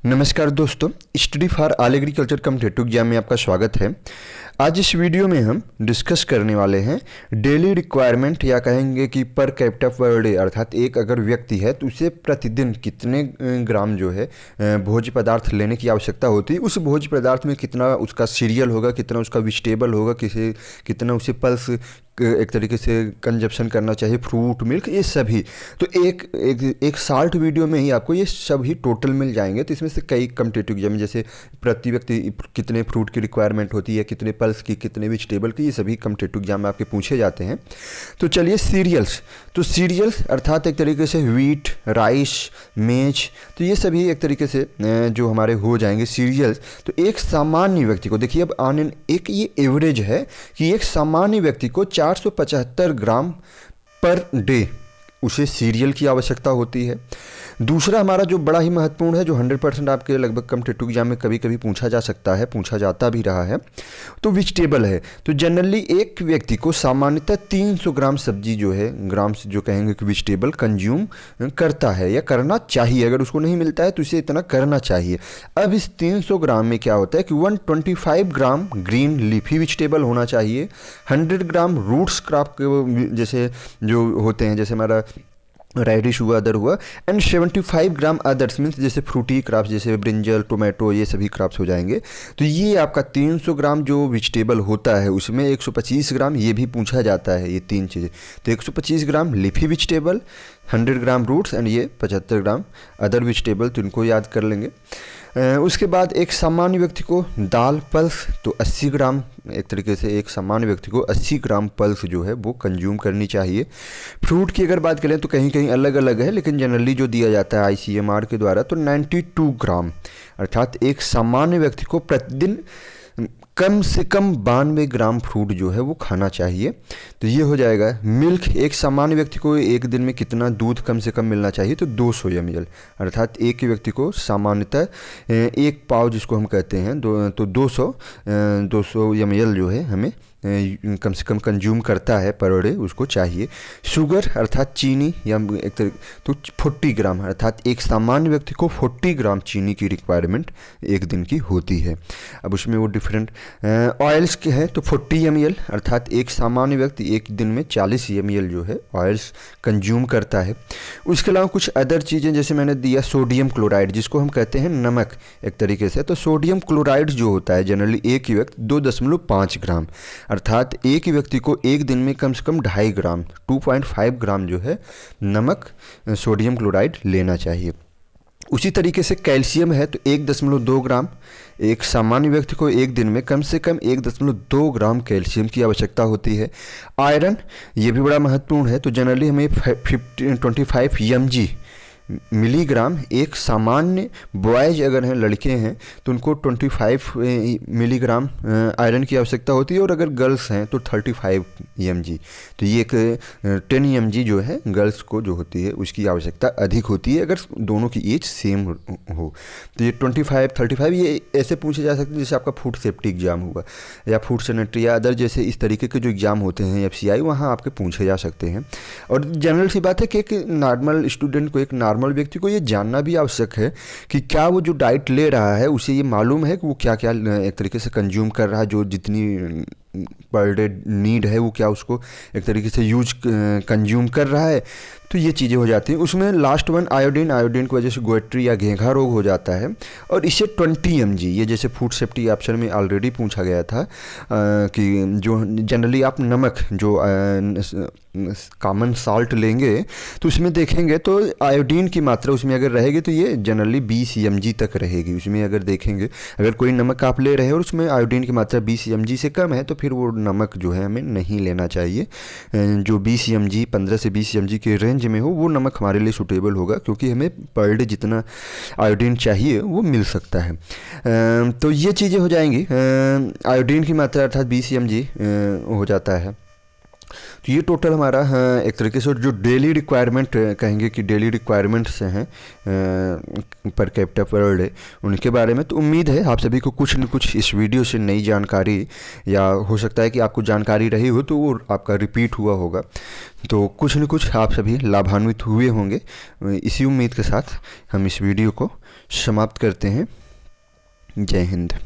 नमस्कार दोस्तों, study for all agriculture competitive exam में आपका स्वागत है। आज इस वीडियो में हम डिस्कस करने वाले हैं डेली रिक्वायरमेंट या कहेंगे कि पर कैपिटा पर डे, अर्थात एक अगर व्यक्ति है तो उसे प्रतिदिन कितने ग्राम जो है भोज्य पदार्थ लेने की आवश्यकता होती है। उस भोज्य पदार्थ में कितना उसका सीरियल होगा, कितना उसका वेजिटेबल होगा, कितना उसे पल्स एक तरीके से कंजप्शन करना चाहिए, फ्रूट मिल्क, ये सभी। तो एक शॉर्ट वीडियो में ही आपको ये सभी टोटल मिल जाएंगे। तो इसमें से कई कॉम्पिटिटिव एग्जाम जैसे प्रति व्यक्ति कितने फ्रूट की रिक्वायरमेंट होती है, कितने पल्स की, कितने वेजिटेबल की, ये सभी कॉम्पिटिटिव एग्जाम में आपके पूछे जाते हैं। तो चलिए सीरियल्स, तो सीरियल्स अर्थात एक तरीके से व्हीट, राइस, मेज, तो ये सभी एक तरीके से जो हमारे हो जाएंगे सीरियल्स। तो एक सामान्य व्यक्ति को देखिए, अब एक ये एवरेज है कि एक सामान्य व्यक्ति को 475 ग्राम पर डे उसे सीरियल की आवश्यकता होती है। दूसरा हमारा जो बड़ा ही महत्वपूर्ण है, जो 100% आपके लगभग कॉम्पिटिटिव एग्जाम में कभी कभी पूछा जा सकता है, पूछा जाता भी रहा है, तो वेजिटेबल है। तो जनरली एक व्यक्ति को सामान्यतः 300 ग्राम सब्जी जो है, ग्राम्स जो कहेंगे कि वेजिटेबल कंज्यूम करता है या करना चाहिए। अगर उसको नहीं मिलता है तो इसे इतना करना चाहिए। अब इस 300 ग्राम में क्या होता है कि 125 ग्राम ग्रीन लीफी वेजिटेबल होना चाहिए, 100 ग्राम रूट्स क्रॉप जैसे जो होते हैं, जैसे हमारा रेडिश हुआ, अदर हुआ, एंड 75 ग्राम अदर्स मीन्स जैसे फ्रूटी क्रॉप्स जैसे ब्रिंजल, टोमेटो, ये सभी क्रॉप्स हो जाएंगे। तो ये आपका 300 ग्राम जो वेजिटेबल होता है उसमें 125 ग्राम ये भी पूछा जाता है, ये तीन चीज़ें। तो 125 gram leafy vegetable, 100 gram roots and ये 75 ग्राम अदर वेजिटेबल, तो इनको याद कर लेंगे। उसके बाद एक सामान्य व्यक्ति को दाल पल्स, तो 80 ग्राम, एक तरीके से एक सामान्य व्यक्ति को 80 ग्राम पल्स जो है वो कंज्यूम करनी चाहिए। फ्रूट की अगर बात करें तो कहीं कहीं अलग अलग है, लेकिन जनरली जो दिया जाता है ICMR के द्वारा तो 92 ग्राम, अर्थात एक सामान्य व्यक्ति को प्रतिदिन कम से कम 92 ग्राम फ्रूट जो है वो खाना चाहिए। तो ये हो जाएगा। मिल्क, एक सामान्य व्यक्ति को एक दिन में कितना दूध कम से कम मिलना चाहिए, तो 200 ml, अर्थात एक ही व्यक्ति को सामान्यतः एक पाव जिसको हम कहते हैं तो 200 ml जो है हमें कम से कम कंज्यूम करता है पर डे, उसको चाहिए। शुगर अर्थात चीनी या एक तरह तो 40 ग्राम, अर्थात एक सामान्य व्यक्ति को 40 ग्राम चीनी की रिक्वायरमेंट एक दिन की होती है। अब उसमें वो डिफरेंट ऑयल्स के हैं, तो 40 ml, अर्थात एक सामान्य व्यक्ति एक दिन में 40 ml जो है ऑयल्स कंज्यूम करता है। उसके अलावा कुछ अदर चीज़ें जैसे मैंने दिया सोडियम क्लोराइड, जिसको हम कहते हैं नमक एक तरीके से। तो सोडियम क्लोराइड जो होता है जनरली एक ही व्यक्ति 2.5 ग्राम, अर्थात एक ही व्यक्ति को एक दिन में कम से कम 2.5 ग्राम 2.5 ग्राम जो है नमक सोडियम क्लोराइड लेना चाहिए। उसी तरीके से कैल्शियम है तो 1.2 ग्राम, एक सामान्य व्यक्ति को एक दिन में कम से कम 1.2 ग्राम कैल्शियम की आवश्यकता होती है। आयरन, ये भी बड़ा महत्वपूर्ण है, तो जनरली हमें 25 mg मिलीग्राम, एक सामान्य बॉयज अगर हैं, लड़के हैं, तो उनको 25 मिलीग्राम आयरन की आवश्यकता होती है, और अगर गर्ल्स हैं तो 35 mg। तो ये एक 10 mg जो है गर्ल्स को जो होती है उसकी आवश्यकता अधिक होती है अगर दोनों की एज सेम हो। तो ये 25, 35 ये ऐसे पूछे जा सकते हैं जैसे आपका फूड सेफ्टी एग्जाम हुआ या फूड सैनिटरी या अदर जैसे इस तरीके के जो एग्ज़ाम होते हैं FCI, वहाँ आपके पूछे जा सकते हैं। और जनरल सी बात है कि एक नॉर्मल स्टूडेंट को, एक नॉर्मल व्यक्ति को ये जानना भी आवश्यक है कि क्या वो जो डाइट ले रहा है उसे ये मालूम है कि वो क्या क्या एक तरीके से कंज्यूम कर रहा है, जो जितनी पर डे नीड है वो क्या उसको एक तरीके से कंज्यूम कर रहा है। तो ये चीज़ें हो जाती हैं। उसमें लास्ट वन आयोडीन की वजह से गोइट्री या घेंघा रोग हो जाता है, और इसे 20 mg, ये जैसे फूड सेफ्टी ऑप्शन में ऑलरेडी पूछा गया था कि जो जनरली आप नमक जो कॉमन साल्ट लेंगे तो उसमें देखेंगे तो आयोडीन की मात्रा उसमें अगर रहेगी तो ये जनरली 20 mg तक रहेगी। उसमें अगर देखेंगे, अगर कोई नमक आप ले रहे हैं और उसमें आयोडीन की मात्रा 20 mg से कम है तो फिर वो नमक जो है हमें नहीं लेना चाहिए। जो 20 mg 15 से 20 mg के रेंज में हो वो नमक हमारे लिए सूटेबल होगा, क्योंकि हमें पर डे जितना आयोडीन चाहिए वो मिल सकता है। तो ये चीज़ें हो जाएंगी। आयोडीन की मात्रा अर्थात 20 mg हो जाता है। तो ये टोटल हमारा एक तरीके से जो डेली रिक्वायरमेंट कहेंगे कि डेली रिक्वायरमेंट्स हैं पर कैपिटा पर डे, उनके बारे में। तो उम्मीद है आप सभी को कुछ न कुछ इस वीडियो से नई जानकारी, या हो सकता है कि आपको जानकारी रही हो तो वो आपका रिपीट हुआ होगा, तो कुछ न कुछ आप सभी लाभान्वित हुए होंगे। इसी उम्मीद के साथ हम इस वीडियो को समाप्त करते हैं। जय हिंद।